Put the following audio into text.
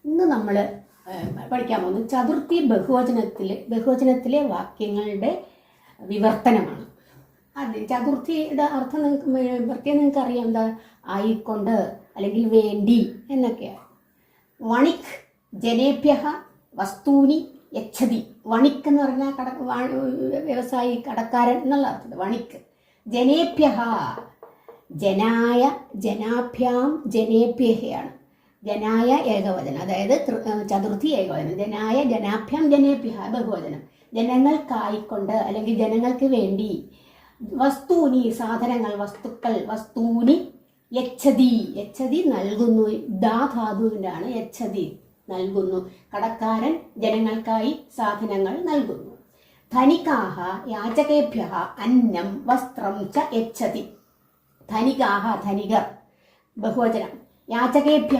ഇന്ന് നമ്മൾ പഠിക്കാൻ പോകുന്നത് ചതുർത്ഥി ബഹുവചനത്തിലെ വാക്യങ്ങളുടെ വിവർത്തനമാണ്. അത് ചതുർത്ഥിയുടെ അർത്ഥം പ്രത്യേകം നിങ്ങൾക്ക് അറിയാം. എന്താ? ആയിക്കൊണ്ട് അല്ലെങ്കിൽ വേണ്ടി എന്നൊക്കെയാണ്. വണിക് ജനേഭ്യ വസ്തൂനി യച്ഛതി. വണിക് എന്ന് പറഞ്ഞാൽ വ്യവസായി, കടക്കാരൻ എന്നുള്ള അർത്ഥം. വണിക് ജനേഭ്യ, ജനായ, ജനാഭ്യാം, ജനേഭ്യയാണ്. ജനായ ഏകവചനം, അതായത് ചതുർത്ഥി ഏകവചനം. ജനായ, ജനാഭ്യാം, ജനേഭ്യ ബഹുവചനം. ജനങ്ങൾക്കായിക്കൊണ്ട് അല്ലെങ്കിൽ ജനങ്ങൾക്ക് വേണ്ടി. വസ്തൂനി സാധനങ്ങൾ, വസ്തുക്കൾ. വസ്തൂനി യച്ഛതി, യച്ഛതി നൽകുന്നു. ധാതുവിൻ്റെ ആണ് യച്ഛതി, നൽകുന്നു. കടക്കാരൻ ജനങ്ങൾക്കായി സാധനങ്ങൾ നൽകുന്നു. ധനികാഹ യാചകേഭ്യ അന്നം വസ്ത്രം ച യച്ഛതി. ധനികാഹ ധനികർ ബഹുവചനം. യാചകേഭ്യ